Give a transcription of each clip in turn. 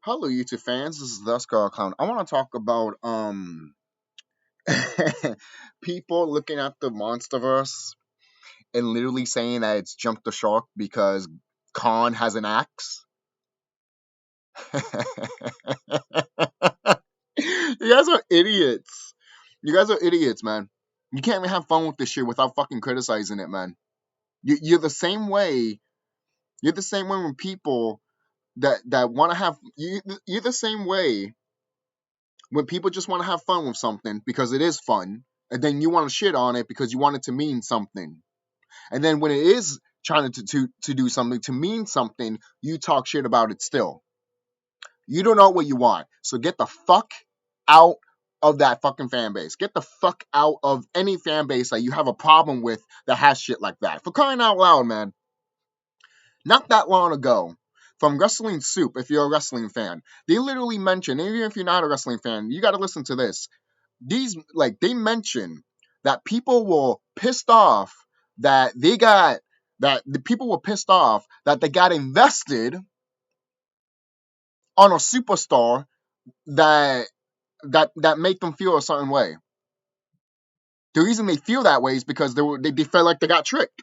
Hello, YouTube fans. This is TheSkullKlown. I want to talk about people looking at the Monsterverse and literally saying that it's jumped the shark because Khan has an axe. You guys are idiots. You guys are idiots, man. You can't even have fun with this shit without fucking criticizing it, man. You're the same way. You're the same way when people that want to have you're the same way when people just want to have fun with something because it is fun, and then you want to shit on it because you want it to mean something. And then when it is trying to do something to mean something, you talk shit about it still. You don't know what you want. So get the fuck out of that fucking fan base. Get the fuck out of any fan base that you have a problem with that has shit like that. For crying out loud, man. Not that long ago, from Wrestling Soup, if you're a wrestling fan, they literally mention, even if you're not a wrestling fan, you got to listen to this. They mention that people were pissed off that the people were pissed off that they got invested on a superstar that made them feel a certain way. The reason they feel that way is because they felt like they got tricked.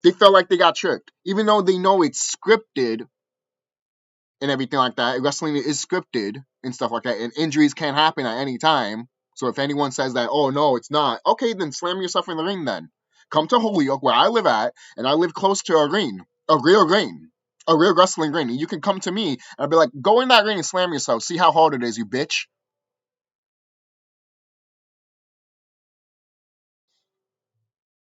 They felt like they got tricked, even though they know it's scripted and everything like that. Wrestling is scripted and stuff like that, and injuries can happen at any time. So if anyone says that, oh no, it's not, okay, then slam yourself in the ring then. Come to Holyoke, where I live at, and I live close to a real wrestling ring. And you can come to me, and I'll be like, go in that ring and slam yourself. See how hard it is, you bitch.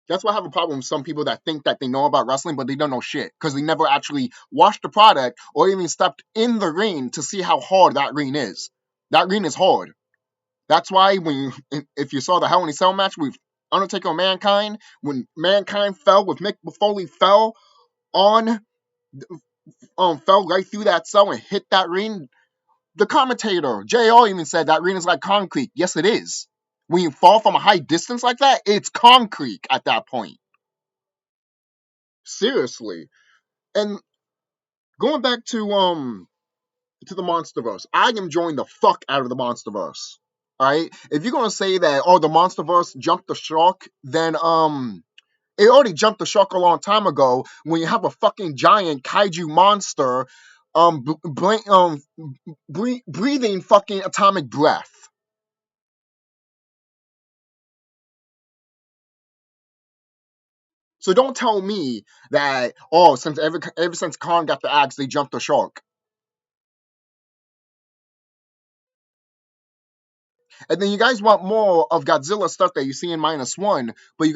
That's why I have a problem with some people that think that they know about wrestling, but they don't know shit because they never actually watched the product or even stepped in the ring to see how hard that ring is. That ring is hard. That's why if you saw the Hell in a Cell match with Undertaker and Mankind, when Mankind fell with Mick Foley fell right through that cell and hit that ring, the commentator JR even said that ring is like concrete. Yes, it is. When you fall from a high distance like that, it's concrete at that point. Seriously. And going back to the Monsterverse, I am enjoying the fuck out of the Monsterverse. Alright? If you're gonna say that, oh, the Monsterverse jumped the shark, then it already jumped the shark a long time ago when you have a fucking giant kaiju monster breathing fucking atomic breath. So don't tell me that, oh, ever since Kong got the axe, they jumped the shark. And then you guys want more of Godzilla stuff that you see in -1, but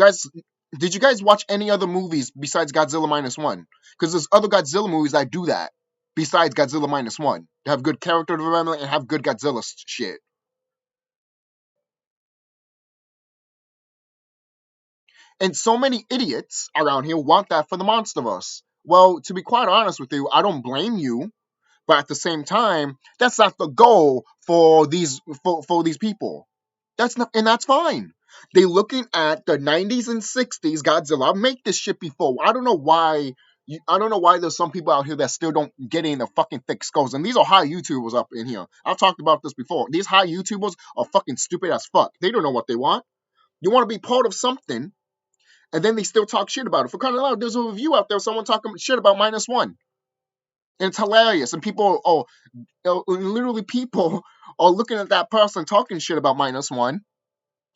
did you guys watch any other movies besides Godzilla -1? Because there's other Godzilla movies that do that besides Godzilla -1. They have good character development and have good Godzilla shit. And so many idiots around here want that for the Monsterverse. Well, to be quite honest with you, I don't blame you, but at the same time, that's not the goal for these people. That's fine. They looking at the 90s and 60s Godzilla. I've made this shit before. I don't know why there's some people out here that still don't get in the fucking thick skulls. And these are high YouTubers up in here. I've talked about this before. These high YouTubers are fucking stupid as fuck. They don't know what they want. You want to be part of something, and then they still talk shit about it. For crying out loud, there's a review out there, someone talking shit about -1. And it's hilarious. And literally people are looking at that person talking shit about -1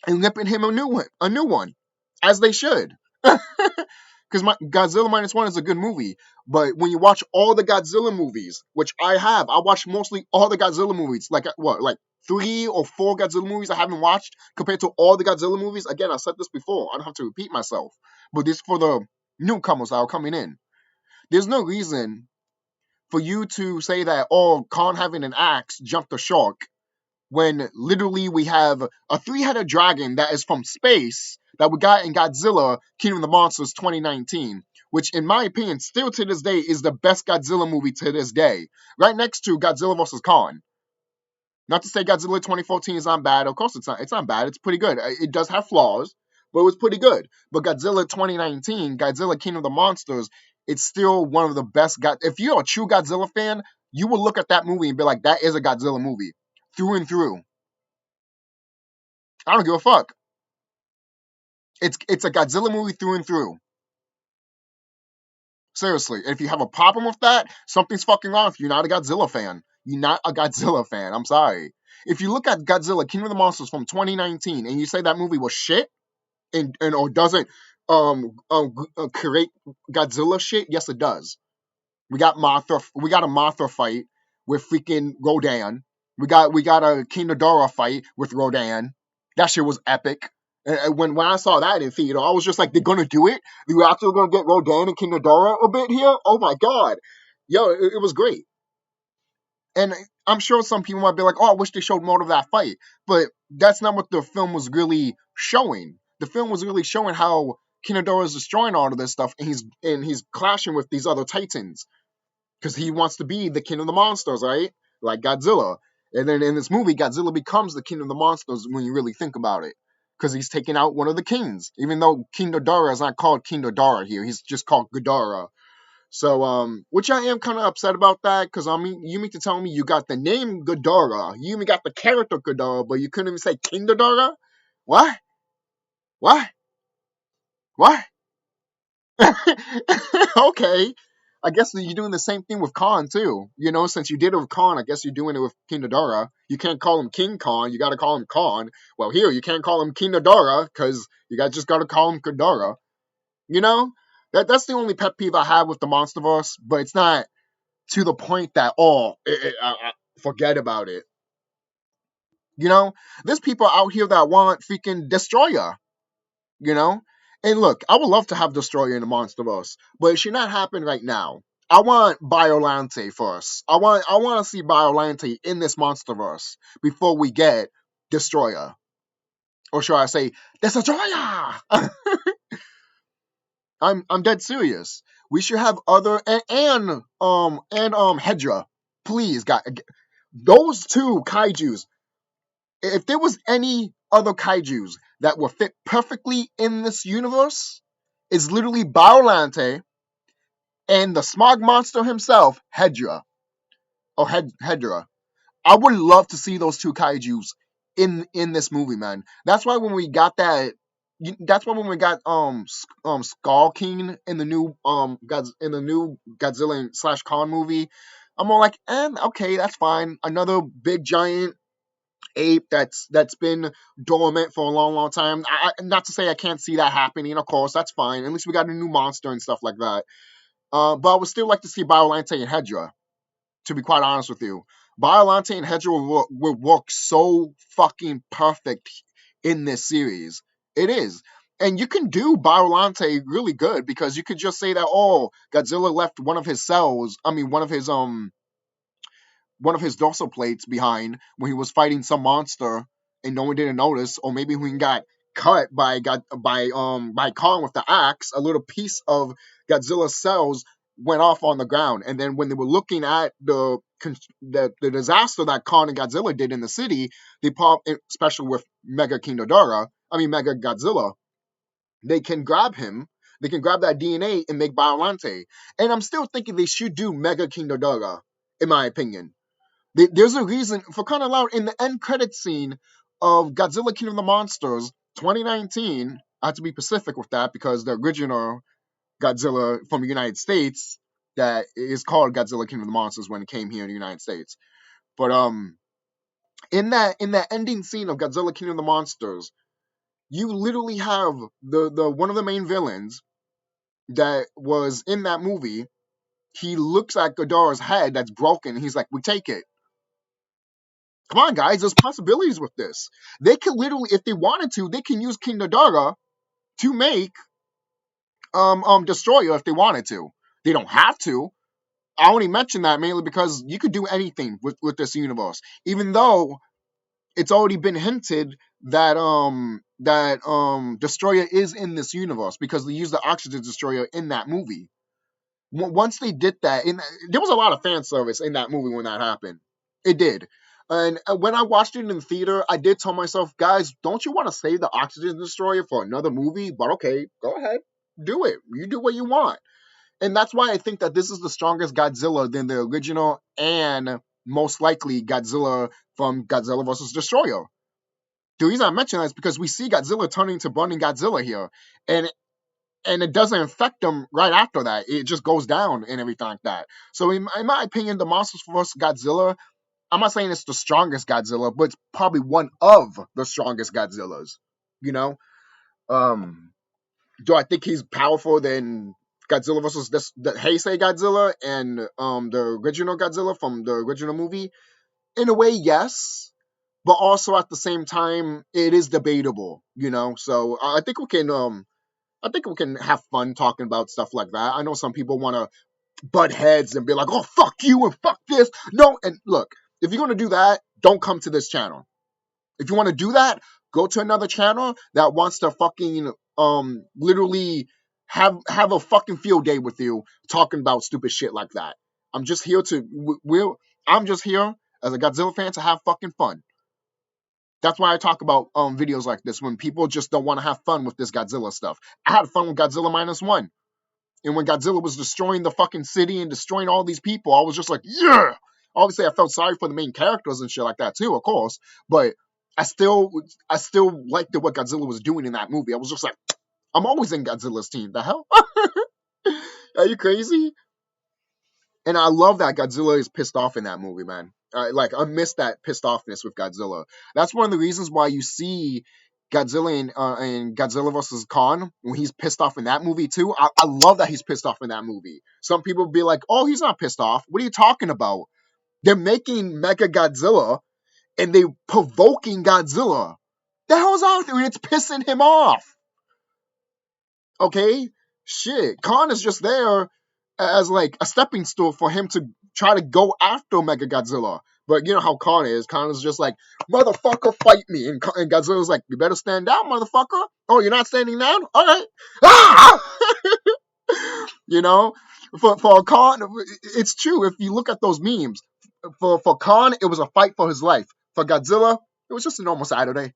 and nipping him a new one, as they should. Because Godzilla -1 is a good movie, but when you watch all the Godzilla movies, which I watched mostly all the Godzilla movies, like 3 or 4 Godzilla movies I haven't watched compared to all the Godzilla movies. Again, I said this before, I don't have to repeat myself, but this is for the newcomers that are coming in. There's no reason for you to say that, oh, Khan having an axe jumped the shark, when literally we have a 3-headed dragon that is from space that we got in Godzilla Kingdom of the Monsters 2019, which in my opinion still to this day is the best Godzilla movie to this day, right next to Godzilla vs. Kong. Not to say Godzilla 2014 is not bad. Of course it's not bad. It's pretty good. It does have flaws, but it was pretty good. But Godzilla 2019, Godzilla Kingdom of the Monsters, it's still one of the best. If you're a true Godzilla fan, you will look at that movie and be like, that is a Godzilla movie through and through. I don't give a fuck. It's a Godzilla movie through and through. Seriously, if you have a problem with that, something's fucking wrong. If you're not a Godzilla fan, you're not a Godzilla fan. I'm sorry. If you look at Godzilla King of the Monsters from 2019 and you say that movie was shit and or doesn't create Godzilla shit, yes it does. We got Mothra. We got a Mothra fight with freaking Rodan. We got a King Ghidorah fight with Rodan. That shit was epic. And when I saw that in theater, I was just like, they're gonna do it. They're actually gonna get Rodan and King Ghidorah a bit here. Oh my god, yo, it was great. And I'm sure some people might be like, oh, I wish they showed more of that fight, but that's not what the film was really showing. The film was really showing how King Ghidorah is destroying all of this stuff, and he's clashing with these other titans because he wants to be the king of the monsters, right? Like Godzilla. And then in this movie, Godzilla becomes the king of the monsters when you really think about it, because he's taking out one of the kings. Even though King Ghidorah is not called King Ghidorah here, he's just called Ghidorah. So, which I am kind of upset about that, because I mean, you mean to tell me you got the name Ghidorah, you even got the character Ghidorah, but you couldn't even say King Ghidorah? What? What? What? Okay. I guess you're doing the same thing with Khan too. You know, since you did it with Khan, I guess you're doing it with King Ghidorah. You can't call him King Khan. You got to call him Khan. Well, here you can't call him King Ghidorah because just got to call him Ghidorah. You know, that's the only pet peeve I have with the MonsterVerse. But it's not to the point that forget about it. You know, there's people out here that want freaking Destroyer. You know, and look, I would love to have Destroyer in the MonsterVerse, but it should not happen right now. I want Biolante first. I want to see Biolante in this MonsterVerse before we get Destroyer, or should I say Destroyer? I'm dead serious. We should have other and Hedra. Please, God, those two kaiju's. If there was any other kaiju's that would fit perfectly in this universe, it's literally Biolante and the smog monster himself, Hedra. Or Hedra. I would love to see those two kaiju's in this movie, man. That's why when we got that, that's why when we got Sqawn in the new Godzilla slash Kong movie, I'm all like, okay, that's fine. Another big giant ape that's been dormant for a long time. Not to say I can't see that happening, of course, that's fine. At least we got a new monster and stuff like that. But I would still like to see Biolante and Hedra, to be quite honest with you. Biolante and Hedra will work so fucking perfect in this series. It is. And you can do Biolante really good, because you could just say that, oh, Godzilla left one of his cells, one of his dorsal plates behind when he was fighting some monster and no one didn't notice, or maybe when he got cut by Kong with the axe, a little piece of Godzilla's cells went off on the ground. And then when they were looking at the disaster that Kong and Godzilla did in the city, they popped, especially with Mega Godzilla, they can grab him. They can grab that DNA and make Biolante. And I'm still thinking they should do Mega King Ghidorah, in my opinion. There's a reason for crying out loud in the end credit scene of Godzilla King of the Monsters 2019. I have to be specific with that because the original Godzilla from the United States that is called Godzilla King of the Monsters when it came here in the United States. But in that ending scene of Godzilla King of the Monsters, you literally have the one of the main villains that was in that movie. He looks at Ghidorah's head that's broken. And he's like, "We take it." Come on, guys, there's possibilities with this. They could literally, if they wanted to, they can use King Ghidorah to make Destroyer if they wanted to. They don't have to. I only mention that mainly because you could do anything with this universe. Even though it's already been hinted that Destroyer is in this universe because they used the Oxygen Destroyer in that movie. Once they did that, there was a lot of fan service in that movie when that happened. It did. And when I watched it in the theater, I did tell myself, guys, don't you want to save the Oxygen Destroyer for another movie? But okay, go ahead. Do it. You do what you want. And that's why I think that this is the strongest Godzilla than the original, and most likely Godzilla from Godzilla vs. Destroyer. The reason I mention that is because we see Godzilla turning to Burning Godzilla here, and it doesn't affect him right after that. It just goes down and everything like that. So in my opinion, the Monsters vs. Godzilla, I'm not saying it's the strongest Godzilla, but it's probably one of the strongest Godzillas. You know, um, do I think he's powerful than Godzilla versus the Heisei Godzilla and the original Godzilla from the original movie? In a way, yes, but also at the same time, it is debatable. You know, so I think we can have fun talking about stuff like that. I know some people want to butt heads and be like, "Oh, fuck you and fuck this." No, and look, if you're gonna do that, don't come to this channel. If you want to do that, go to another channel that wants to fucking literally have a fucking field day with you talking about stupid shit like that. I'm just here to I'm just here as a Godzilla fan to have fucking fun. That's why I talk about videos like this when people just don't want to have fun with this Godzilla stuff. I had fun with Godzilla -1. And when Godzilla was destroying the fucking city and destroying all these people, I was just like, yeah. Obviously, I felt sorry for the main characters and shit like that too, of course. But I still, I still liked what Godzilla was doing in that movie. I was just like, I'm always in Godzilla's team. The hell? Are you crazy? And I love that Godzilla is pissed off in that movie, man. I miss that pissed offness with Godzilla. That's one of the reasons why you see Godzilla in Godzilla vs. Kong when he's pissed off in that movie too. I love that he's pissed off in that movie. Some people be like, "Oh, he's not pissed off. What are you talking about? They're making Mega Godzilla and they provoking Godzilla. The hell's out there? And it's pissing him off." Okay, shit. Khan is just there as like a stepping stool for him to try to go after Mega Godzilla. But you know how Khan is. Khan is just like, "Motherfucker, fight me." And Godzilla's like, "You better stand down, motherfucker." "Oh, you're not standing down? All right." Ah! You know, for Khan, it's true. If you look at those memes, for Khan, it was a fight for his life. For Godzilla, it was just a normal Saturday.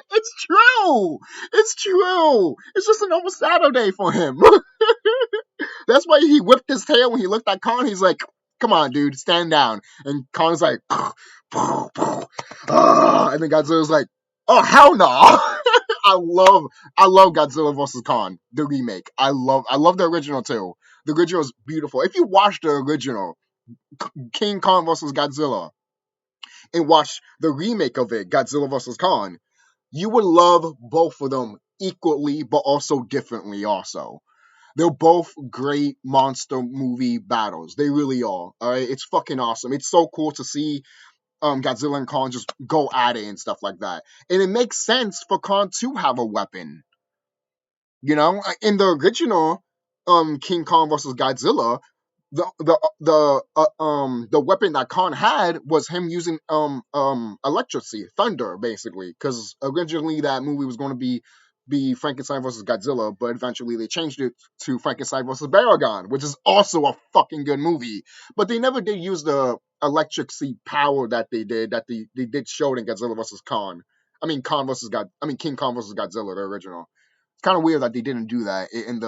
It's true. It's true. It's just a normal Saturday for him. That's why he whipped his tail when he looked at Khan. He's like, "Come on, dude, stand down." And Khan's like, and then Godzilla's like, "Oh, hell no." I love Godzilla vs. Khan, the remake. I love the original too. The original is beautiful. If you watch the original, King Kong vs. Godzilla, and watch the remake of it, Godzilla vs. Kong, you would love both of them equally, but also differently. Also, they're both great monster movie battles. They really are. All right, it's fucking awesome. It's so cool to see Godzilla and Kong just go at it and stuff like that. And it makes sense for Kong to have a weapon. You know, in the original King Kong versus Godzilla, the weapon that Khan had was him using electricity, thunder, basically, because originally that movie was going to be Frankenstein versus Godzilla, but eventually they changed it to Frankenstein versus Baragon, which is also a fucking good movie. But they never did use the electricity power that they did show it in Godzilla versus Kong. I mean King Kong versus Godzilla, the original. It's kind of weird that they didn't do that in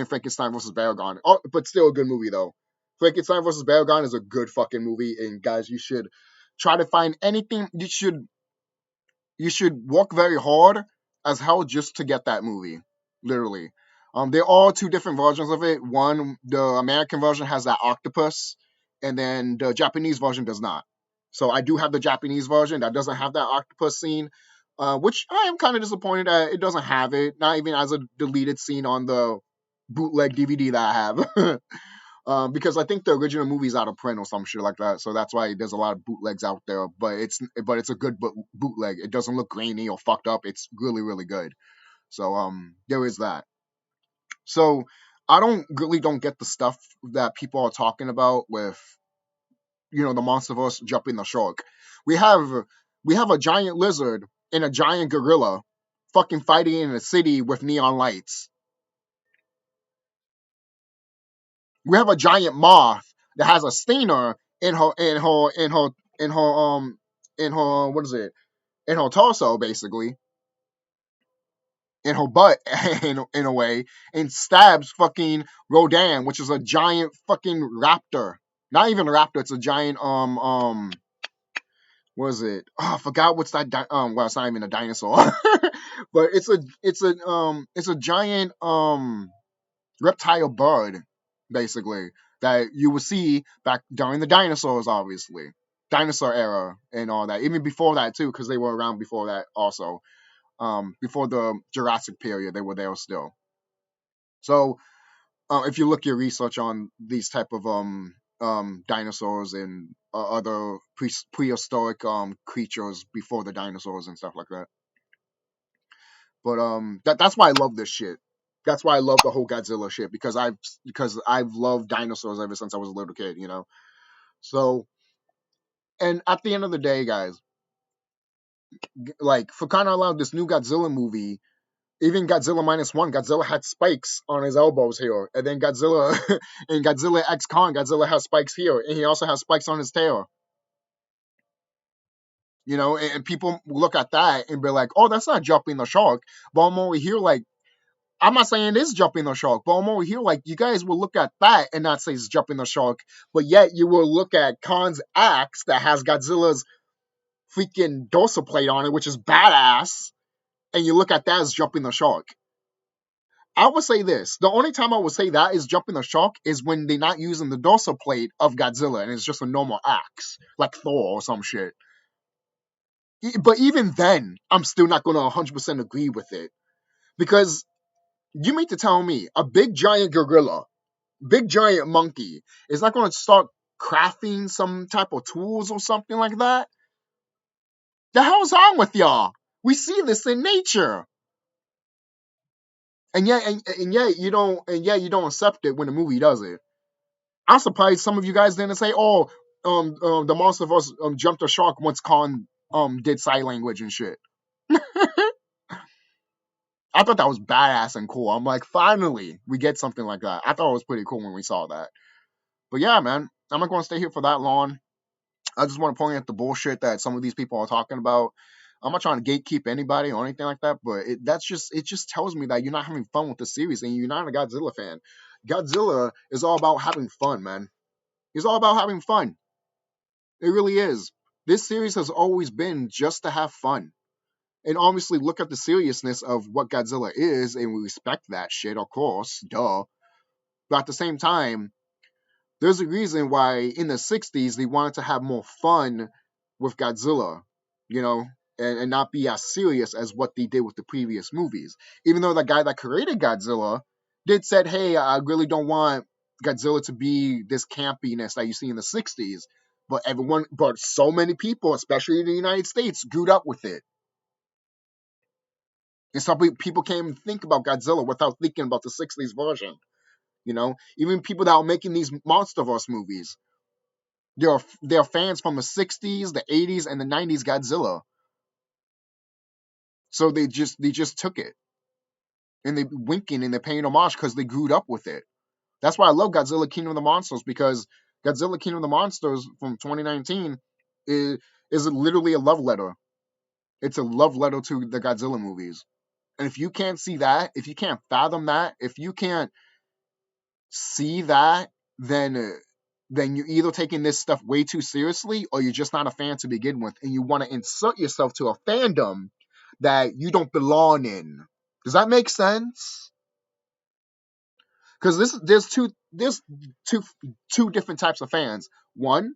Frankenstein versus Baragon. Oh, but still a good movie though. Frankenstein versus Baragon is a good fucking movie, and guys, you should try to find anything. You should work very hard as hell just to get that movie. Literally, they're all two different versions of it. One, the American version has that octopus, and then the Japanese version does not. So I do have the Japanese version that doesn't have that octopus scene, which I am kind of disappointed that it doesn't have it. Not even as a deleted scene on the bootleg DVD that I have. Because I think the original movie's out of print or some shit like that, so that's why there's a lot of bootlegs out there. But it's a good bootleg. It doesn't look grainy or fucked up. It's really really good. So there is that. So I don't get the stuff that people are talking about with the Monsterverse jumping the shark. We have a giant lizard and a giant gorilla fucking fighting in a city with neon lights. We have a giant moth that has a stinger in her what is it in her torso basically. in her butt in a way, and stabs fucking Rodan, which is a giant fucking raptor. Not even a raptor, it's a giant what is it? Oh, I forgot what's that well, it's not even a dinosaur. But it's a giant reptile bird, basically, that you would see back during the dinosaurs, obviously. Dinosaur era and all that. Even before that too, because they were around before that also. Before the Jurassic period, they were there still. So if you look your research on these type of dinosaurs and other prehistoric creatures before the dinosaurs and stuff like that. But that's why I love this shit. That's why I love the whole Godzilla shit because I've loved dinosaurs ever since I was a little kid, you know. So, and at the end of the day, guys, like for crying out loud, this new Godzilla movie, even Godzilla -1, Godzilla had spikes on his elbows here, and then Godzilla in Godzilla X Kong, Godzilla has spikes here, and he also has spikes on his tail. You know, and people look at that and be like, "Oh, that's not jumping the shark." But I'm over here like, I'm not saying it is jumping the shark, but I'm over here like, you guys will look at that and not say it's jumping the shark, but yet you will look at Kong's axe that has Godzilla's freaking dorsal plate on it, which is badass, and you look at that as jumping the shark. I would say this: the only time I would say that is jumping the shark is when they're not using the dorsal plate of Godzilla and it's just a normal axe, like Thor or some shit. But even then, I'm still not going to 100% agree with it because you mean to tell me a big giant gorilla, big giant monkey is not going to start crafting some type of tools or something like that? The hell's wrong with y'all? We see this in nature, and yet you don't accept it when the movie does it. I'm surprised some of you guys didn't say, "Oh, the Monsterverse jumped a shark once Kong did sign language and shit." I thought that was badass and cool. I'm like, finally, we get something like that. I thought it was pretty cool when we saw that. But yeah, man, I'm not going to stay here for that long. I just want to point out the bullshit that some of these people are talking about. I'm not trying to gatekeep anybody or anything like that, but it just tells me that you're not having fun with the series and you're not a Godzilla fan. Godzilla is all about having fun, man. It's all about having fun. It really is. This series has always been just to have fun. And obviously look at the seriousness of what Godzilla is, and we respect that shit, of course, duh. But at the same time, there's a reason why in the 60s they wanted to have more fun with Godzilla, you know, and not be as serious as what they did with the previous movies. Even though the guy that created Godzilla did said, hey, I really don't want Godzilla to be this campiness that you see in the 60s. But so many people, especially in the United States, grew up with it. And some people can't even think about Godzilla without thinking about the 60s version. You know, even people that are making these Monsterverse movies, they're fans from the 60s, the 80s, and the 90s Godzilla. So they just took it and they winking and they're paying homage because they grew up with it. That's why I love Godzilla Kingdom of the Monsters, because Godzilla Kingdom of the Monsters from 2019 is literally a love letter. It's a love letter to the Godzilla movies. And if you can't see that, if you can't fathom that, if you can't see that, then you're either taking this stuff way too seriously or you're just not a fan to begin with and you want to insert yourself to a fandom that you don't belong in. Does that make sense? Because there's two different types of fans. One,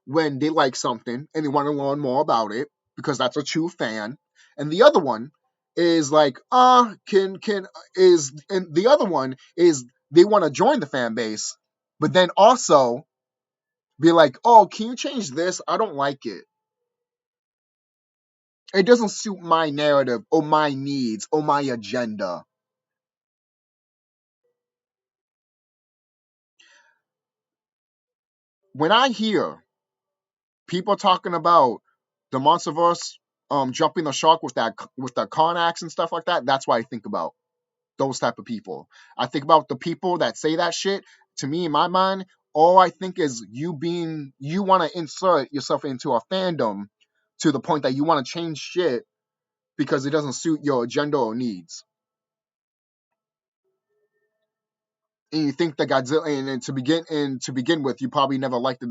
when they like something and they want to learn more about it because that's a true fan, and the other one is like can is and the other one is they want to join the fan base but then also be like, oh, can you change this? I don't like it. It doesn't suit my narrative or my needs or my agenda. When I hear people talking about the Monsterverse jumping the shark with that con axe and stuff like that, that's what I think about. Those type of people. I think about the people that say that shit. To me, in my mind, all I think is you want to insert yourself into a fandom to the point that you want to change shit because it doesn't suit your agenda or needs. And you think the Godzilla, and to begin with, you probably never liked the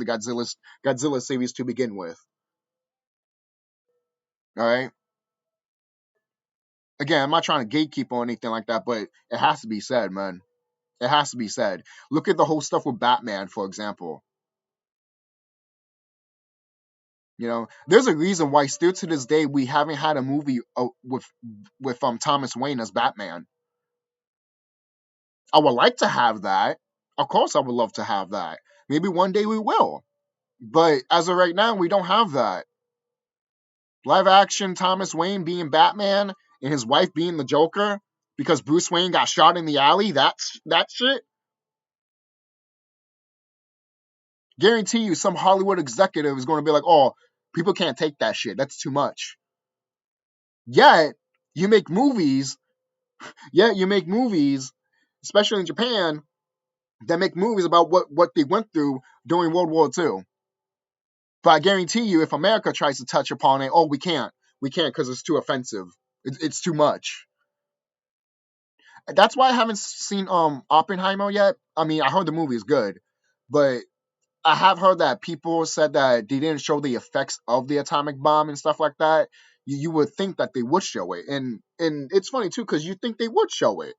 Godzilla series to begin with. All right. Again, I'm not trying to gatekeep or anything like that, but it has to be said, man. It has to be said. Look at the whole stuff with Batman, for example. You know, there's a reason why still to this day we haven't had a movie with Thomas Wayne as Batman. I would like to have that. Of course, I would love to have that. Maybe one day we will. But as of right now, we don't have that. Live action Thomas Wayne being Batman and his wife being the Joker because Bruce Wayne got shot in the alley. That shit. Guarantee you, some Hollywood executive is going to be like, "Oh, people can't take that shit. That's too much." Yet you make movies. Yet you make movies, especially in Japan, that make movies about what they went through during World War II. But I guarantee you, if America tries to touch upon it, oh, we can't. We can't because it's too offensive. It's too much. That's why I haven't seen Oppenheimer yet. I mean, I heard the movie is good, but I have heard that people said that they didn't show the effects of the atomic bomb and stuff like that. You would think that they would show it, and it's funny too because you think they would show it.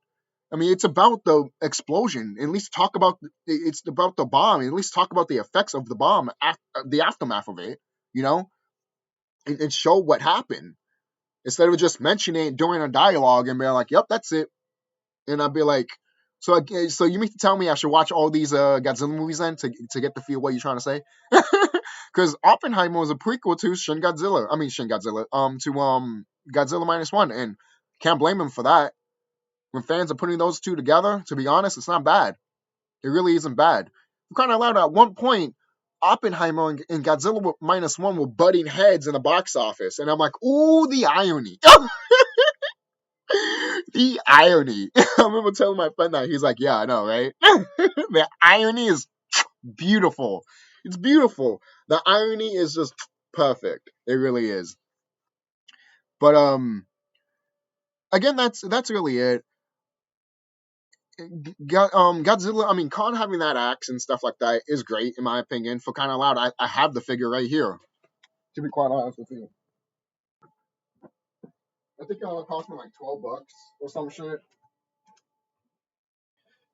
I mean, it's about the explosion. At least talk about it's about the bomb. At least talk about the effects of the bomb, the aftermath of it. You know, and show what happened instead of just mentioning it during a dialogue and being like, "Yep, that's it." And I'd be like, so you mean to tell me I should watch all these Godzilla movies then to get the feel what you're trying to say? Because Oppenheimer was a prequel to Shin Godzilla, to Godzilla minus one, and can't blame him for that. When fans are putting those two together, to be honest, it's not bad. It really isn't bad. I'm kind of allowed at one point. Oppenheimer and Godzilla minus one were butting heads in the box office, and I'm like, ooh, the irony. The irony. I remember telling my friend that. He's like, yeah, I know, right? The irony is beautiful. It's beautiful. The irony is just perfect. It really is. But again, that's really it. Godzilla. I mean, Kong having that axe and stuff like that is great in my opinion. For kind of loud, I have the figure right here. To be quite honest with you, I think it only cost me like $12 or some shit.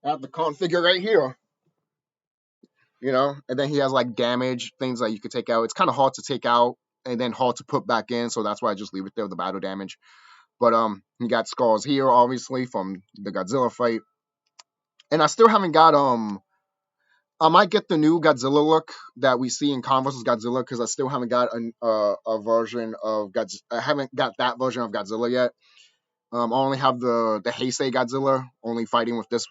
I have the Kong figure right here. And then he has like damage things that you could take out. It's kind of hard to take out and then hard to put back in, so that's why I just leave it there, the battle damage. But you got scars here obviously from the Godzilla fight, and I still haven't got I might get the new Godzilla look that we see in Converse vs. Godzilla because I still haven't got a version of Godzilla. I haven't got that version of Godzilla yet. I only have the Heisei Godzilla, only fighting with this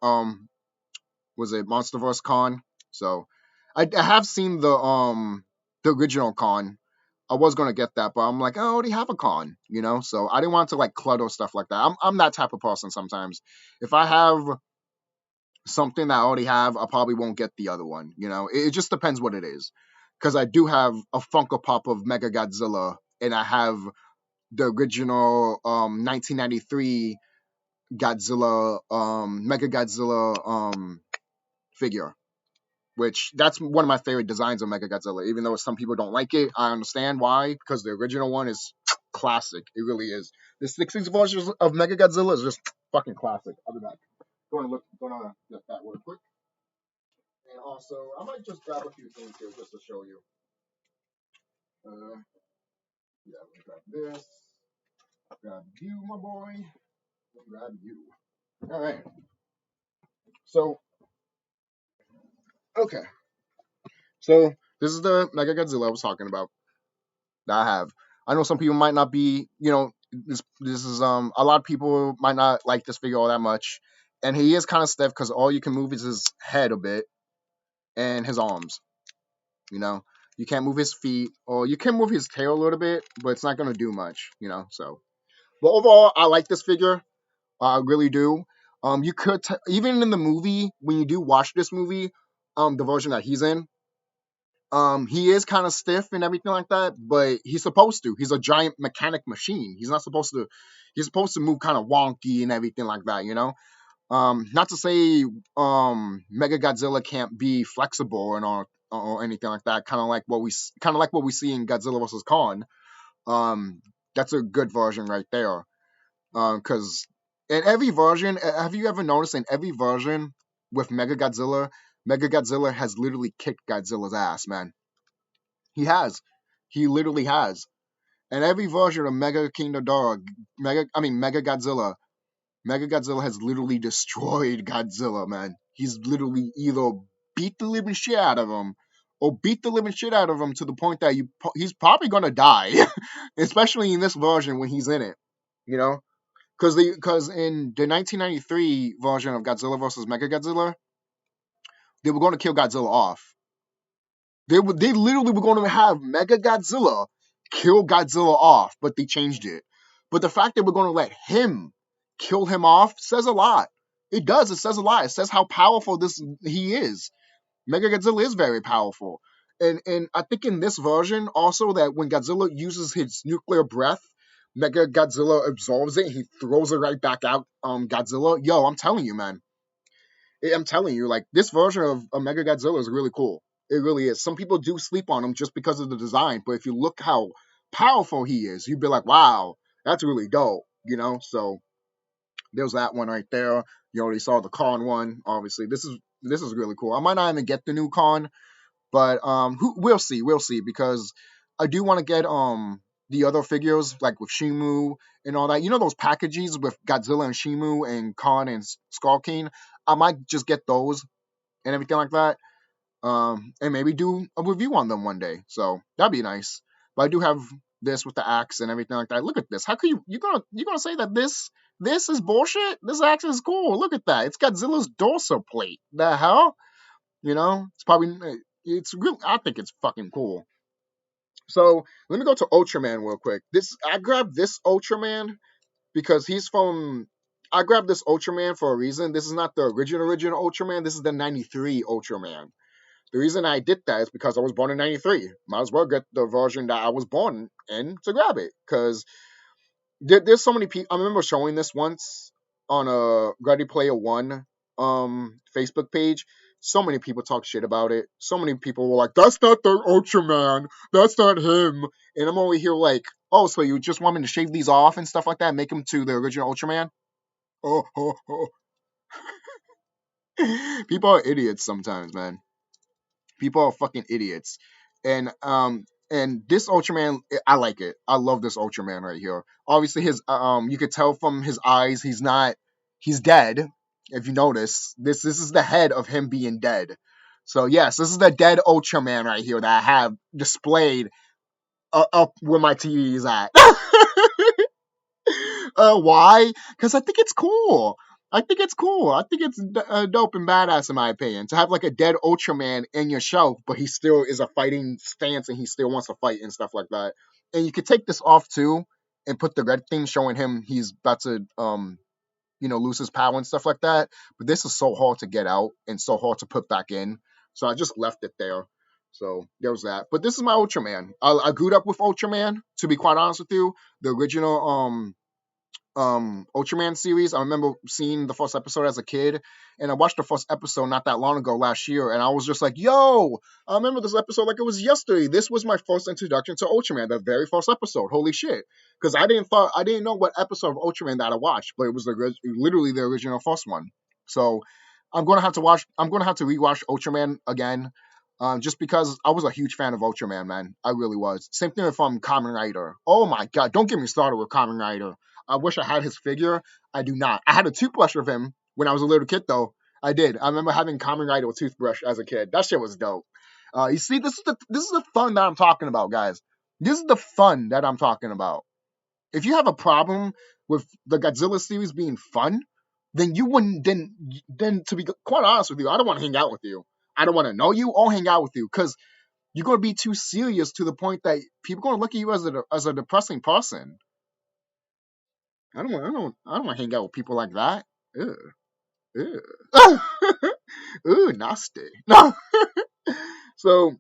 was it Monsterverse Con. So I have seen the original Con. I was gonna get that, but I'm like, I already have a Con. So I didn't want to like clutter stuff like that. I'm that type of person sometimes. If I have something that I already have, I probably won't get the other one. It just depends what it is. Because I do have a Funko Pop of Mega Godzilla, and I have the original 1993 Godzilla, Mega Godzilla figure, which that's one of my favorite designs of Mega Godzilla. Even though some people don't like it, I understand why, because the original one is classic. It really is. The 60s version of Mega Godzilla is just fucking classic. I'll be back. Gonna get that real quick. And also, I might just grab a few things here just to show you. Yeah, we'll grab this. Grab you, my boy. Grab you. All right. So, okay. So, this is the Mega Godzilla I was talking about that I have. I know some people might not be, this is a lot of people might not like this figure all that much, and he is kind of stiff because all you can move is his head a bit and his arms. You can't move his feet, or you can move his tail a little bit, but it's not gonna do much. So, but overall, I like this figure. I really do. You could even in the movie when you do watch this movie, the version that he's in, He is kind of stiff and everything like that, but he's supposed to. He's a giant mechanic machine. He's not supposed to. He's supposed to move kind of wonky and everything like that, you know. Not to say Mega Godzilla can't be flexible and or anything like that. Kind of like what we see in Godzilla versus Kong. Um, that's a good version right there. Because in every version, have you ever noticed in every version with Mega Godzilla has literally kicked Godzilla's ass, man. He has. He literally has. And every version of Mega King Ghidorah, Mega Godzilla has literally destroyed Godzilla, man. He's literally either beat the living shit out of him or beat the living shit out of him to the point that he's probably gonna die, especially in this version when he's in it, you know? Because in the 1993 version of Godzilla versus Mega Godzilla, they were going to kill Godzilla off. They literally were going to have Mega Godzilla kill Godzilla off, but they changed it. But the fact that we're going to let him kill him off says a lot. It does. It says a lot. It says how powerful he is. Mega Godzilla is very powerful. And I think in this version also that when Godzilla uses his nuclear breath, Mega Godzilla absorbs it. He throws it right back out. Godzilla. Yo, I'm telling you, man. I'm telling you, like this version of Mega Godzilla is really cool. It really is. Some people do sleep on him just because of the design, but if you look how powerful he is, you'd be like, wow, that's really dope, you know? So there's that one right there. You already saw the Con one, obviously. This is really cool. I might not even get the new Con, but we'll see because I do want to get the other figures like with Shimu and all that. You know those packages with Godzilla and Shimu and Khan and Sqawn. I might just get those and everything like that. And maybe do a review on them one day. So that'd be nice. But I do have this with the axe and everything like that. Look at this. How could you gonna say that this is bullshit? This axe is cool. Look at that. It's Godzilla's dorsal plate. The hell? You know, it's real. I think it's fucking cool. So let me go to Ultraman real quick. I grabbed this Ultraman because he's from. I grabbed this Ultraman for a reason. This is not the original Ultraman. This is the '93 Ultraman. The reason I did that is because I was born in '93. Might as well get the version that I was born in to grab it because there's so many people. I remember showing this once on a Ready Player One Facebook page. So many people talk shit about it. So many people were like, "That's not the Ultraman. That's not him." And I'm over here like, "Oh, so you just want me to shave these off and stuff like that, make him to the original Ultraman?" Oh, oh, oh. People are idiots sometimes, man. People are fucking idiots. And this Ultraman, I like it. I love this Ultraman right here. Obviously, his you could tell from his eyes, he's dead. If you notice, this is the head of him being dead. So yes, this is the dead Ultraman right here that I have displayed up where my TV is at. Why? Because I think it's cool. I think it's cool. I think it's dope and badass in my opinion to have like a dead Ultraman in your shelf, but he still is a fighting stance and he still wants to fight and stuff like that. And you could take this off too and put the red thing showing him he's about to lose his power and stuff like that. But this is so hard to get out and so hard to put back in, so I just left it there. So there was that. But this is my Ultraman. I grew up with Ultraman. To be quite honest with you, the original Ultraman series. I remember seeing the first episode as a kid, and I watched the first episode not that long ago last year, and I was just like, yo, I remember this episode like it was yesterday. This was my first introduction to Ultraman, the very first episode. Holy shit. Because I didn't know what episode of Ultraman that I watched, but it was literally the original first one. So I'm gonna have to rewatch Ultraman again. Just because I was a huge fan of Ultraman, man. I really was. Same thing with Kamen Rider. Oh my god, don't get me started with Kamen Rider. I wish I had his figure. I do not. I had a toothbrush of him when I was a little kid, though. I did. I remember having Kamen Rider with toothbrush as a kid. That shit was dope. You see, this is the fun that I'm talking about, guys. This is the fun that I'm talking about. If you have a problem with the Godzilla series being fun, then you wouldn't. Then to be quite honest with you, I don't want to hang out with you. I don't want to know you or hang out with you because you're going to be too serious to the point that people are going to look at you as a depressing person. I don't want to hang out with people like that. Ew, ew. Ooh, nasty. No. So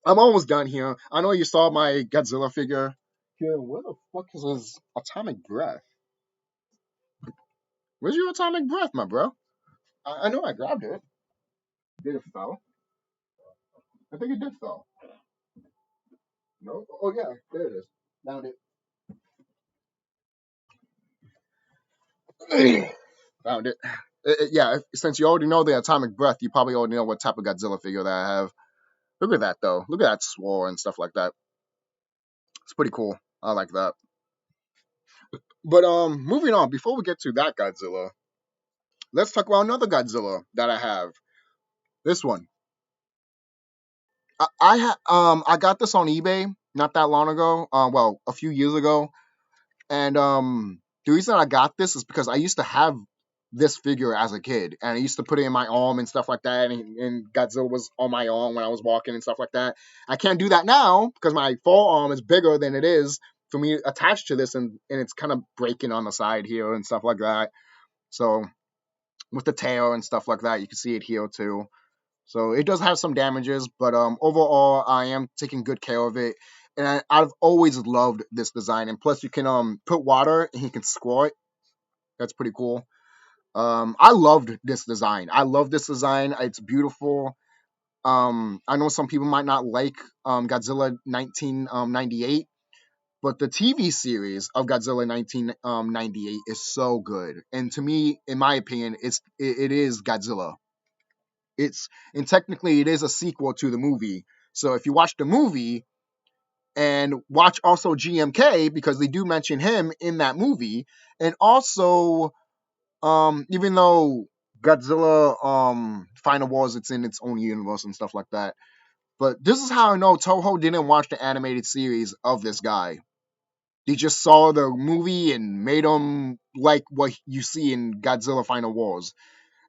I'm almost done here. I know you saw my Godzilla figure. Here, where the fuck is his atomic breath? Where's your atomic breath, my bro? I know I grabbed it. Did it fall? I think it did fall. No? Oh, yeah, there it is. Found it. Found it. Yeah, since you already know the atomic breath, you probably already know what type of Godzilla figure that I have. Look at that, though. Look at that swore and stuff like that. It's pretty cool. I like that. But moving on. Before we get to that Godzilla, let's talk about another Godzilla that I have. This one. I got this on eBay not that long ago. Well, a few years ago, and the reason I got this is because I used to have this figure as a kid, and I used to put it in my arm and stuff like that. And Godzilla was on my arm when I was walking and stuff like that. I can't do that now because my forearm is bigger than it is for me attached to this, and it's kind of breaking on the side here and stuff like that. So with the tail and stuff like that, you can see it here too. So it does have some damages, but overall, I am taking good care of it. And I've always loved this design. And plus, you can put water and you can squirt. That's pretty cool. I loved this design. I love this design. It's beautiful. I know some people might not like Godzilla 1998, but the TV series of Godzilla 1998 is so good. And to me, in my opinion, it is Godzilla. It's and technically it is a sequel to the movie. So if you watch the movie and watch also GMK because they do mention him in that movie, and also even though Godzilla Final Wars it's in its own universe and stuff like that. But this is how I know Toho didn't watch the animated series of this guy. They just saw the movie and made him like what you see in Godzilla Final Wars.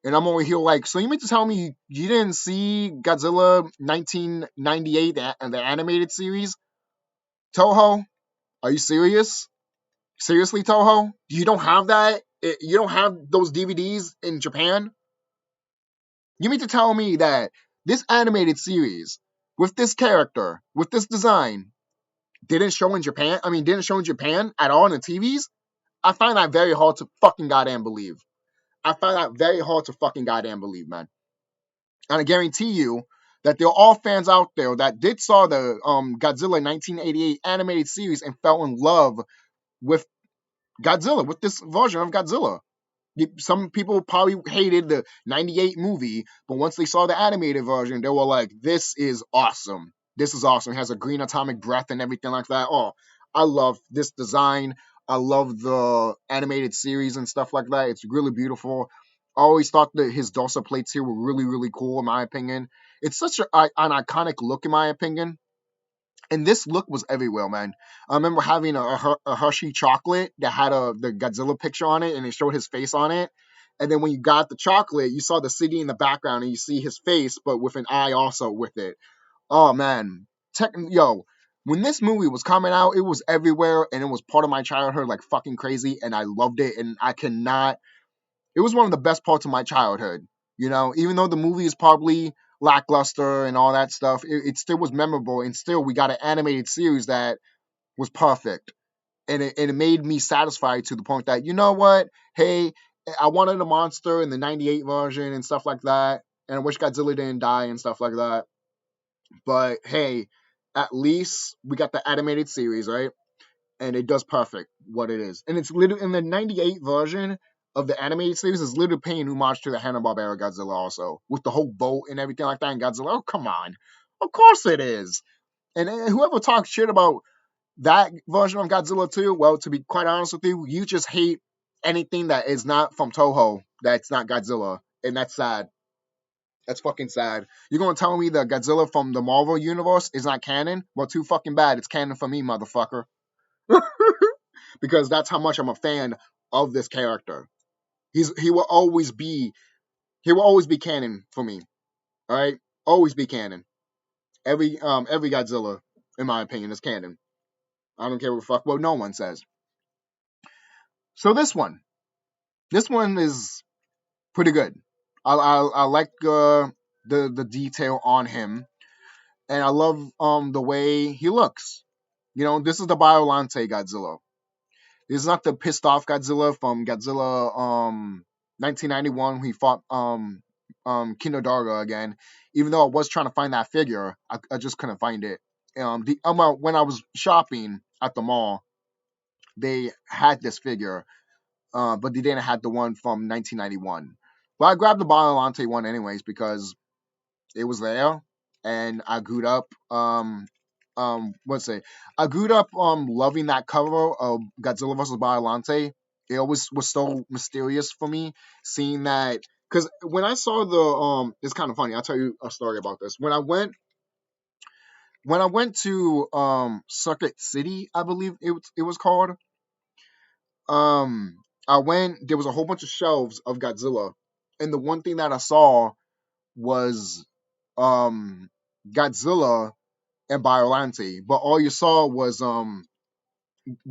And I'm over here like, so you mean to tell me you didn't see Godzilla 1998, the animated series? Toho? Are you serious? Seriously, Toho? You don't have that? You don't have those DVDs in Japan? You mean to tell me that this animated series, with this character, with this design, didn't show in Japan? I mean, didn't show in Japan at all in the TVs? I find that very hard to fucking goddamn believe. I find that very hard to fucking goddamn believe, man. And I guarantee you that there are all fans out there that did saw the Godzilla 1988 animated series and fell in love with Godzilla, with this version of Godzilla. Some people probably hated the 98 movie, but once they saw the animated version, they were like, this is awesome. This is awesome. It has a green atomic breath and everything like that. Oh, I love this design. I love the animated series and stuff like that. It's really beautiful. I always thought that his dorsal plates here were really, really cool, in my opinion. It's such an iconic look, in my opinion. And this look was everywhere, man. I remember having a Hershey chocolate that had the Godzilla picture on it, and it showed his face on it. And then when you got the chocolate, you saw the city in the background, and you see his face, but with an eye also with it. Oh man, yo, when this movie was coming out, it was everywhere, and it was part of my childhood like fucking crazy, and I loved it, and I cannot. It was one of the best parts of my childhood. You know, even though the movie is probably lackluster and all that stuff, it still was memorable, and still we got an animated series that was perfect, and it made me satisfied to the point that you know what, hey, I wanted a monster in the '98 version and stuff like that, and I wish Godzilla didn't die and stuff like that. But hey, at least we got the animated series, right? And it does perfect what it is. And it's literally in the '98 version of the animated series is literally paying homage to the Hanna-Barbera Godzilla also, with the whole boat and everything like that. And Godzilla, oh come on, of course it is. And whoever talks shit about that version of Godzilla too, well, to be quite honest with you, you just hate anything that is not from Toho, that's not Godzilla, and that's sad. That's fucking sad. You're gonna tell me that Godzilla from the Marvel universe is not canon? Well, too fucking bad. It's canon for me, motherfucker. Because that's how much I'm a fan of this character. He will always be canon for me. All right, always be canon. Every Godzilla, in my opinion, is canon. I don't care what the fuck. Well, no one says. So this one is pretty good. I like the detail on him. and I love the way he looks. This is the Biolante Godzilla. This is not the pissed off Godzilla from Godzilla 1991. He fought Kinodara again. Even though I was trying to find that figure, I just couldn't find it. When I was shopping at the mall, they had this figure, but they didn't have the one from 1991. But I grabbed the Biolante one anyways because it was there, and I grew up let's say I grew up loving that cover of Godzilla vs. Biolante. It always was so mysterious for me seeing that, because when I saw it's kind of funny. I'll tell you a story about this. When I went to Circuit City, I believe it was called. um I went, there was a whole bunch of shelves of Godzilla, and the one thing that I saw was Godzilla and Biolante, but all you saw was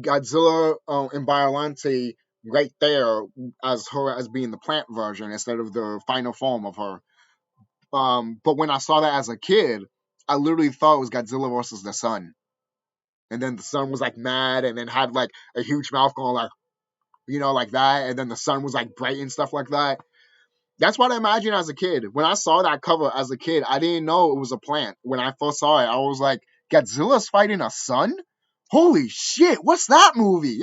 Godzilla and Biolante right there as her as being the plant version instead of the final form of her. But when I saw that as a kid, I literally thought it was Godzilla versus the sun, and then the sun was like mad, and then had like a huge mouth going like like that, and then the sun was like bright and stuff like that. That's what I imagined as a kid. When I saw that cover as a kid, I didn't know it was a plant. When I first saw it, I was like, Godzilla's fighting a sun? Holy shit, what's that movie?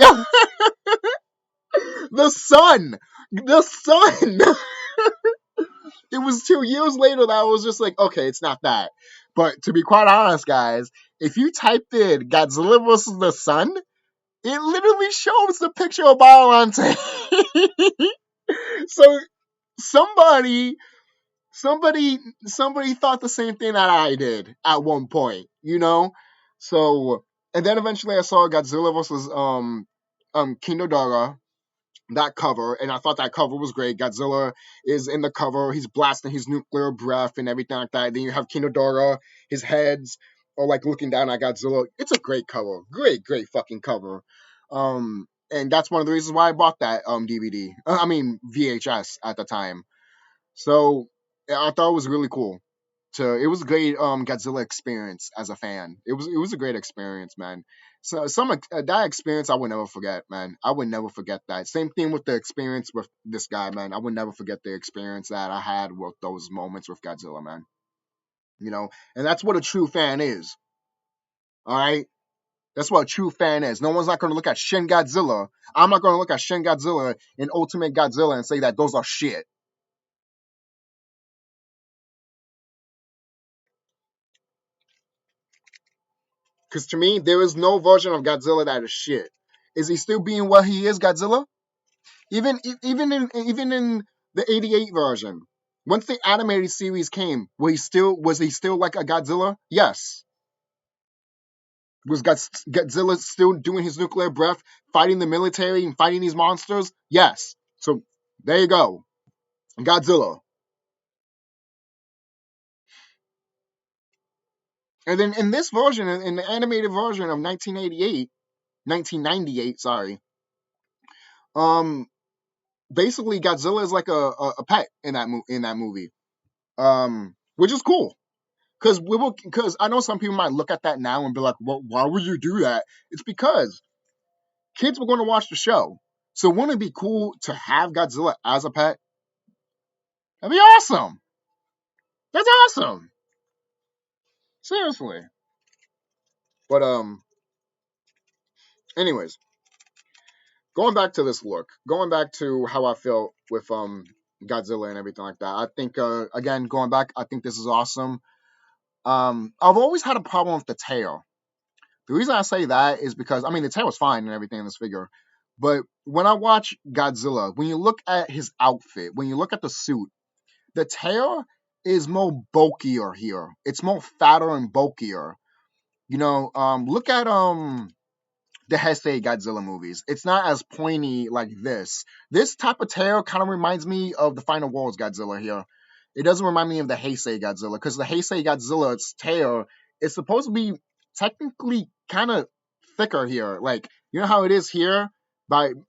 The sun! The sun! It was 2 years later that I was just like, okay, it's not that. But to be quite honest, guys, if you typed in Godzilla versus the sun, it literally shows the picture of Biolante. So somebody somebody somebody thought the same thing that I did at one point. So, and then eventually I saw Godzilla versus King Ghidorah, that cover, and I thought that cover was great. Godzilla is in the cover, he's blasting his nuclear breath and everything like that. Then you have King Ghidorah, his heads are like looking down at Godzilla. It's a great cover, great fucking cover. And that's one of the reasons why I bought that DVD. I mean VHS at the time. So I thought it was really cool. It was a great Godzilla experience as a fan. It was a great experience, man. So that experience I would never forget, man. I would never forget that. Same thing with the experience with this guy, man. I would never forget the experience that I had with those moments with Godzilla, man. And that's what a true fan is. All right, that's what a true fan is. No one's not going to look at Shin Godzilla. I'm not going to look at Shin Godzilla and Ultimate Godzilla and say that those are shit. Because to me, there is no version of Godzilla that is shit. Is he still being what he is, Godzilla? Even in the '88 version, once the animated series came, was he still like a Godzilla? Yes. Was Godzilla still doing his nuclear breath, fighting the military and fighting these monsters? Yes. So there you go, Godzilla. And then in this version, in the animated version of 1998, sorry, um, basically Godzilla is like a pet in that movie, which is cool. Because I know some people might look at that now and be like, well, why would you do that? It's because kids were going to watch the show. So wouldn't it be cool to have Godzilla as a pet? That'd be awesome. That's awesome. Seriously. But anyways, going back to this look, going back to how I felt with Godzilla and everything like that. I think again, going back, I think this is awesome. I've always had a problem with the tail. The reason I say that is because, I mean, the tail was fine and everything in this figure, but when I watch Godzilla, when you look at his outfit, when you look at the suit, the tail is more bulkier here. It's more fatter and bulkier. Look at the Heisei Godzilla movies. It's not as pointy like this. This type of tail kind of reminds me of the Final Wars Godzilla here. It doesn't remind me of the Heisei Godzilla, because the Heisei Godzilla's tail is supposed to be technically kind of thicker here. Like, you know how it is here?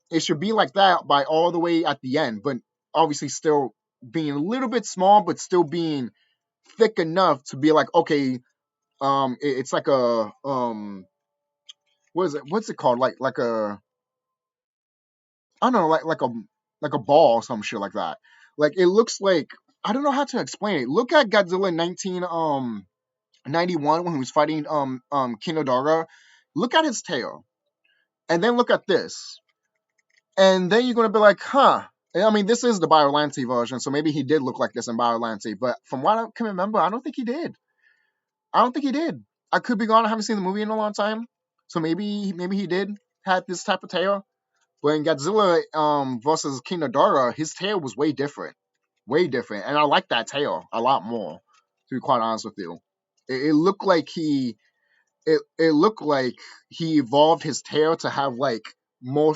It should be like that by all the way at the end, but obviously still being a little bit small, but still being thick enough to be like, okay, it's like a what is it? What's it called? Like a I don't know, like a ball or some shit like that. Like it looks like I don't know how to explain it. Look at Godzilla 1991 when he was fighting Kinodara. Look at his tail, and then look at this, and then you're gonna be like, huh. I mean, this is the Biollante version, so maybe he did look like this in Biollante. But from what I can remember, I don't think he did. I don't think he did. I could be gone. I haven't seen the movie in a long time, so maybe he did had this type of tail. But in Godzilla versus King Ghidorah, his tail was way different, and I like that tail a lot more. To be quite honest with you, it looked like it looked like he evolved his tail to have like more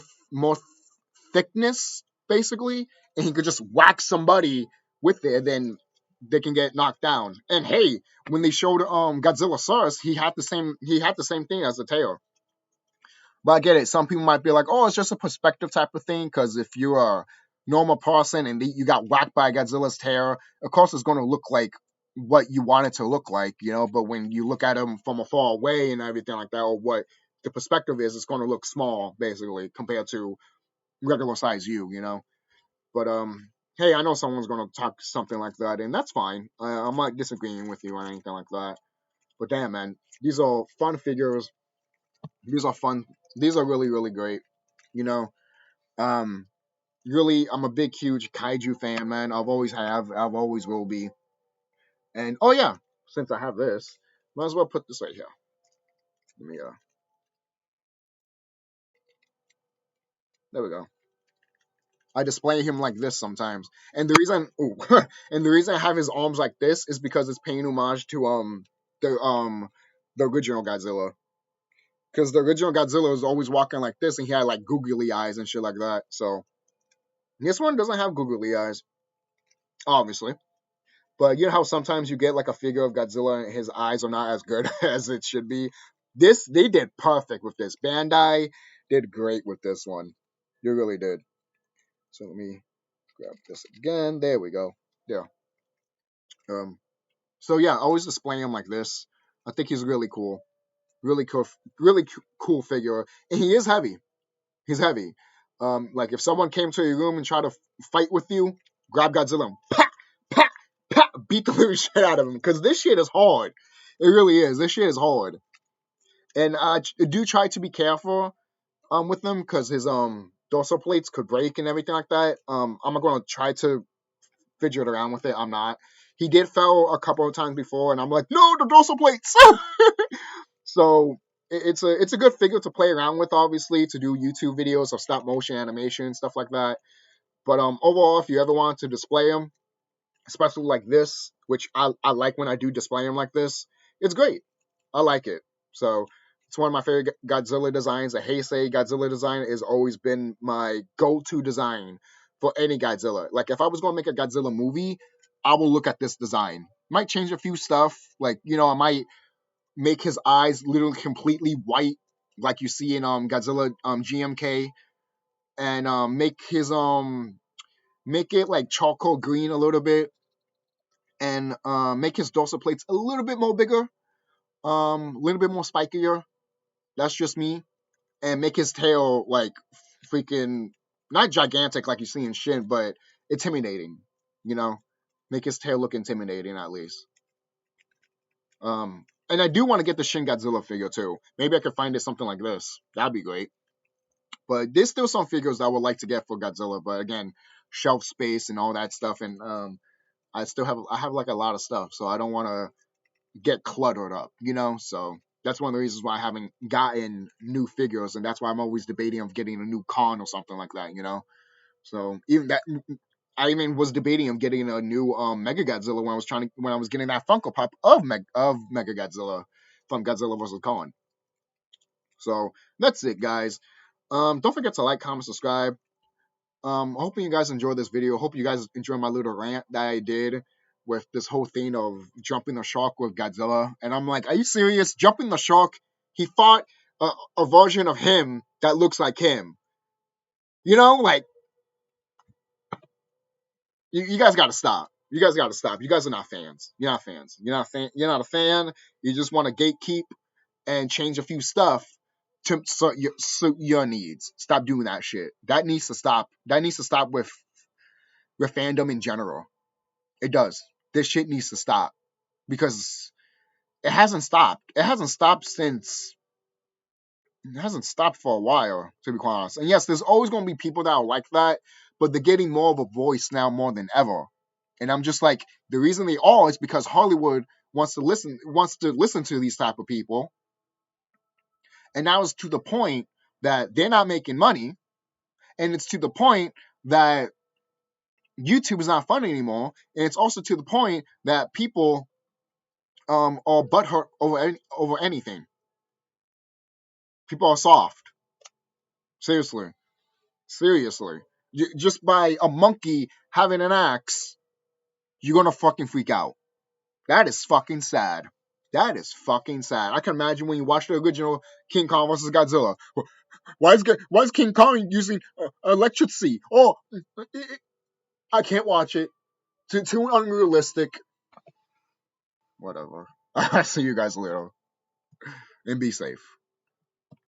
thickness, basically, and he could just whack somebody with it, and then they can get knocked down. And hey, when they showed Godzilla Source, he had the same thing as the tail. But I get it. Some people might be like, "Oh, it's just a perspective type of thing." Because if you're a normal person and you got whacked by Godzilla's tail, of course it's going to look like what you want it to look like, you know. But when you look at him from a far away and everything like that, or what the perspective is, it's going to look small, basically, compared to regular size you know. But hey, I know someone's going to talk something like that, and that's fine. I'm not disagreeing with you or anything like that. But damn, man, these are fun figures. These are fun. These are really great. You know, um, really, I'm a big, huge Kaiju fan, man. I've always have. I've always will be. And oh yeah, since I have this, might as well put this right here. Let me there we go. I display him like this sometimes, and the reason, and the reason I have his arms like this is because it's paying homage to the um the original Godzilla. Because the original Godzilla was always walking like this, and he had like googly eyes and shit like that. So this one doesn't have googly eyes, obviously. But you know how sometimes you get like a figure of Godzilla and his eyes are not as good as it should be? This they did perfect with this. Bandai did great with this one. They really did. So let me grab this again. There we go. Yeah. Um so yeah, I always display him like this. I think he's really cool. Cool figure. And he is heavy. He's heavy. Like if someone came to your room and tried to fight with you, grab Godzilla and pa, pa, beat the living shit out of him. Because this shit is hard. It really is. This shit is hard. And I do try to be careful with him because his dorsal plates could break and everything like that. I'm not gonna try to fidget around with it. I'm not. He did fail a couple of times before, and I'm like, no, the dorsal plates. So it's a good figure to play around with, obviously, to do YouTube videos of stop motion animation stuff like that. But overall, if you ever want to display them, especially like this, which I like when I do display them like this, it's great. I like it. So it's one of my favorite Godzilla designs. The Heisei Godzilla design has always been my go-to design for any Godzilla. Like if I was going to make a Godzilla movie, I will look at this design. Might change a few stuff, like I might make his eyes literally completely white, like you see in Godzilla GMK, and make it like charcoal green a little bit, and make his dorsal plates a little bit more bigger, a little bit more spikier. That's just me. And make his tail like freaking not gigantic like you see in Shin, but intimidating. You know, make his tail look intimidating at least. And I do want to get the Shin Godzilla figure too. Maybe I could find it something like this. That'd be great. But there's still some figures that I would like to get for Godzilla, but again, shelf space and all that stuff, and I have like a lot of stuff, so I don't want to get cluttered up, So that's one of the reasons why I haven't gotten new figures, and that's why I'm always debating of getting a new con or something like that. So even that, I even was debating of getting a new Mega Godzilla when I was getting that Funko Pop of Mega Godzilla from Godzilla vs Kong. So that's it, guys. Don't forget to like, comment, subscribe. Hoping you guys enjoyed this video. Hope you guys enjoyed my little rant that I did with this whole thing of jumping the shark with Godzilla. And I'm like, are you serious? Jumping the shark? He fought a version of him that looks like him. Like, you guys got to stop. You guys got to stop. You guys are not fans. You're not fans. You're not fan. You're not a fan. You just want to gatekeep and change a few stuff to suit your needs. Stop doing that shit. That needs to stop. That needs to stop with fandom in general. It does. This shit needs to stop because it hasn't stopped. It hasn't stopped since. It hasn't stopped for a while, to be quite honest. And yes, there's always going to be people that are like that, but they're getting more of a voice now more than ever. And I'm just like, the reason they are is because Hollywood wants to listen to these type of people. And now it's to the point that they're not making money, and it's to the point that YouTube is not fun anymore, and it's also to the point that people are butthurt over anything. People are soft. Seriously, seriously. Just by a monkey having an axe, you're gonna fucking freak out. That is fucking sad. That is fucking sad. I can imagine when you watch the original King Kong versus Godzilla. Why is King Kong using electricity? Oh, I can't watch it. Too unrealistic. Whatever. I'll see you guys later. And be safe.